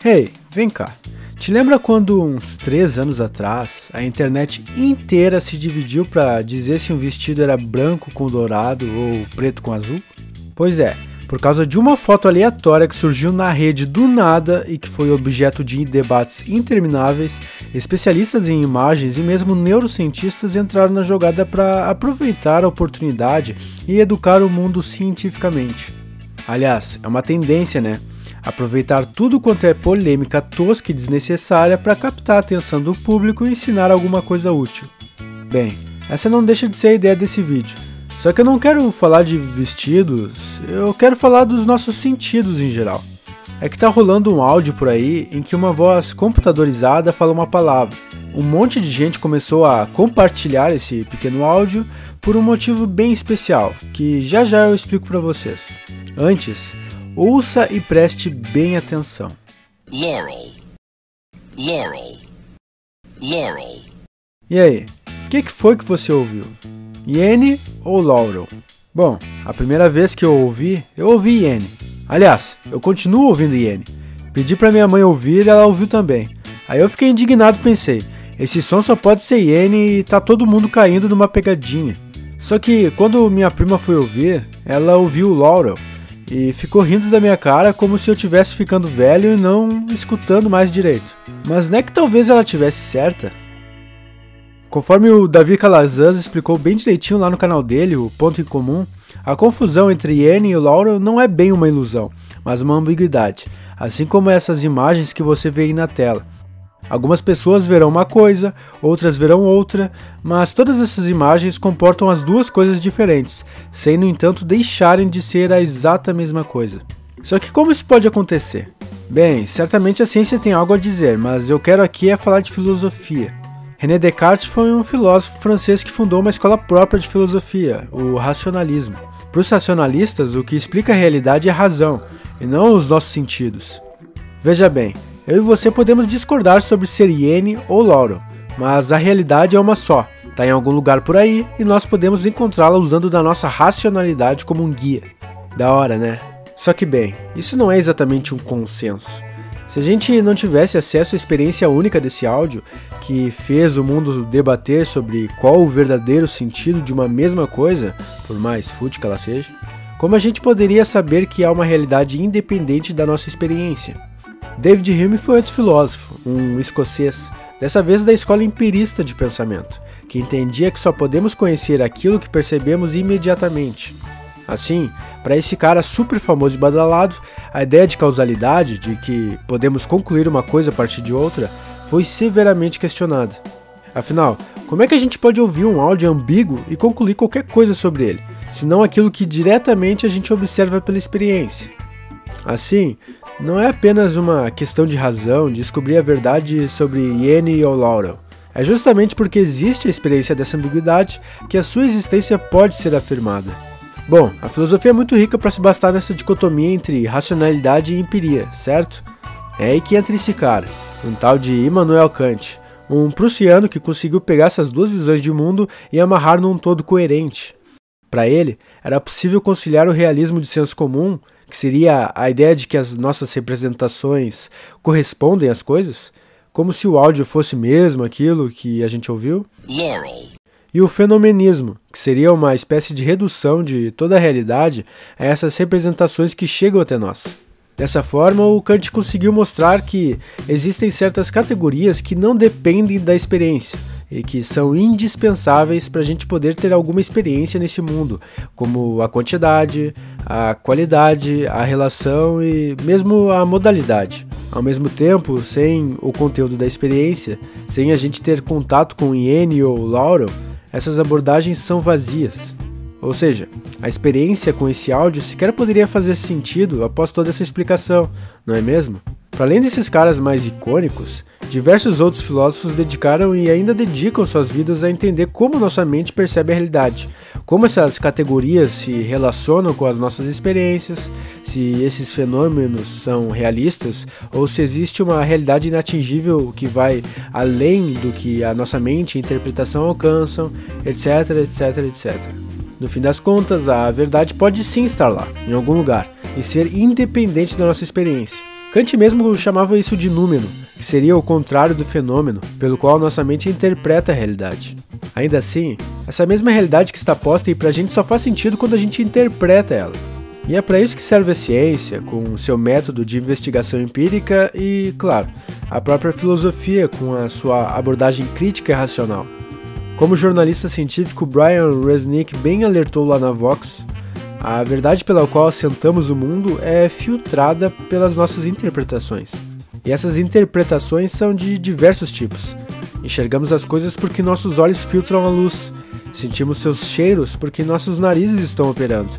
Hey, vem cá. Te lembra quando uns 3 anos atrás a internet inteira se dividiu para dizer se um vestido era branco com dourado ou preto com azul? Pois é, por causa de uma foto aleatória que surgiu na rede do nada e que foi objeto de debates intermináveis, especialistas em imagens e mesmo neurocientistas entraram na jogada para aproveitar a oportunidade e educar o mundo cientificamente. Aliás, é uma tendência, né? Aproveitar tudo quanto é polêmica tosca e desnecessária para captar a atenção do público e ensinar alguma coisa útil. Bem, essa não deixa de ser a ideia desse vídeo. Só que eu não quero falar de vestidos, eu quero falar dos nossos sentidos em geral. É que tá rolando um áudio por aí em que uma voz computadorizada fala uma palavra. Um monte de gente começou a compartilhar esse pequeno áudio por um motivo bem especial, que já já eu explico para vocês. Antes, ouça e preste bem atenção. Laurel. Laurel. Laurel. E aí, o que foi que você ouviu? Iene ou Laurel? Bom, a primeira vez que eu ouvi Iene. Aliás, eu continuo ouvindo Iene. Pedi pra minha mãe ouvir e ela ouviu também. Aí eu fiquei indignado e pensei, esse som só pode ser Iene e tá todo mundo caindo numa pegadinha. Só que quando minha prima foi ouvir, ela ouviu Laurel e ficou rindo da minha cara como se eu estivesse ficando velho e não escutando mais direito. Mas não é que talvez ela tivesse certa? Conforme o Davi Calazans explicou bem direitinho lá no canal dele, o Ponto em Comum, a confusão entre Iene e Laurel não é bem uma ilusão, mas uma ambiguidade, assim como essas imagens que você vê aí na tela. Algumas pessoas verão uma coisa, outras verão outra, mas todas essas imagens comportam as duas coisas diferentes, sem no entanto deixarem de ser a exata mesma coisa. Só que como isso pode acontecer? Bem, certamente a ciência tem algo a dizer, mas eu quero aqui falar de filosofia. René Descartes foi um filósofo francês que fundou uma escola própria de filosofia, o racionalismo. Para os racionalistas, o que explica a realidade é a razão, e não os nossos sentidos. Veja bem, eu e você podemos discordar sobre ser Iene ou Laurel, mas a realidade é uma só, está em algum lugar por aí e nós podemos encontrá-la usando da nossa racionalidade como um guia. Da hora, né? Só que bem, isso não é exatamente um consenso. Se a gente não tivesse acesso à experiência única desse áudio, que fez o mundo debater sobre qual o verdadeiro sentido de uma mesma coisa, por mais fútil que ela seja, como a gente poderia saber que há uma realidade independente da nossa experiência? David Hume foi outro filósofo, um escocês, dessa vez da escola empirista de pensamento, que entendia que só podemos conhecer aquilo que percebemos imediatamente. Assim, para esse cara super famoso e badalado, a ideia de causalidade, de que podemos concluir uma coisa a partir de outra, foi severamente questionada. Afinal, como é que a gente pode ouvir um áudio ambíguo e concluir qualquer coisa sobre ele, senão aquilo que diretamente a gente observa pela experiência? Assim, não é apenas uma questão de razão descobrir a verdade sobre Iene ou Laurel. É justamente porque existe a experiência dessa ambiguidade que a sua existência pode ser afirmada. Bom, a filosofia é muito rica para se bastar nessa dicotomia entre racionalidade e empiria, certo? É aí que entra esse cara, um tal de Immanuel Kant, um prussiano que conseguiu pegar essas duas visões de mundo e amarrar num todo coerente. Para ele, era possível conciliar o realismo de senso comum, que seria a ideia de que as nossas representações correspondem às coisas, como se o áudio fosse mesmo aquilo que a gente ouviu, Laurel. e o fenomenismo, que seria uma espécie de redução de toda a realidade a essas representações que chegam até nós. Dessa forma, o Kant conseguiu mostrar que existem certas categorias que não dependem da experiência e que são indispensáveis para a gente poder ter alguma experiência nesse mundo, como a quantidade, a qualidade, a relação e mesmo a modalidade. Ao mesmo tempo, sem o conteúdo da experiência, sem a gente ter contato com Iene ou Laurel, essas abordagens são vazias. Ou seja, a experiência com esse áudio sequer poderia fazer sentido após toda essa explicação, não é mesmo? Para além desses caras mais icônicos, diversos outros filósofos dedicaram e ainda dedicam suas vidas a entender como nossa mente percebe a realidade, como essas categorias se relacionam com as nossas experiências, se esses fenômenos são realistas ou se existe uma realidade inatingível que vai além do que a nossa mente e interpretação alcançam, etc, etc, etc. No fim das contas, a verdade pode sim estar lá, em algum lugar, e ser independente da nossa experiência. Kant mesmo chamava isso de númeno, que seria o contrário do fenômeno, pelo qual nossa mente interpreta a realidade. Ainda assim, essa mesma realidade que está posta aí pra gente só faz sentido quando a gente interpreta ela. E é para isso que serve a ciência, com seu método de investigação empírica e, claro, a própria filosofia com a sua abordagem crítica e racional. Como o jornalista científico Brian Resnick bem alertou lá na Vox, a verdade pela qual assentamos o mundo é filtrada pelas nossas interpretações. E essas interpretações são de diversos tipos. Enxergamos as coisas porque nossos olhos filtram a luz, sentimos seus cheiros porque nossos narizes estão operando.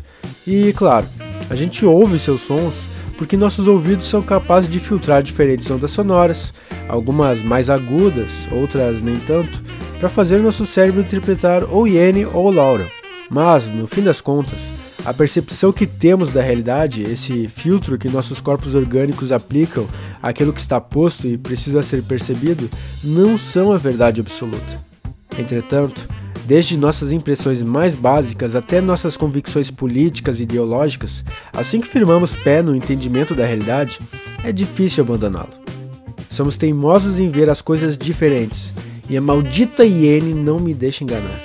E, claro, a gente ouve seus sons porque nossos ouvidos são capazes de filtrar diferentes ondas sonoras, algumas mais agudas, outras nem tanto, para fazer nosso cérebro interpretar ou Iene ou Laurel. Mas, no fim das contas, a percepção que temos da realidade, esse filtro que nossos corpos orgânicos aplicam àquilo que está posto e precisa ser percebido, não são a verdade absoluta. Entretanto, desde nossas impressões mais básicas até nossas convicções políticas e ideológicas, assim que firmamos pé no entendimento da realidade, é difícil abandoná-lo. Somos teimosos em ver as coisas diferentes, e a maldita Iene não me deixa enganar.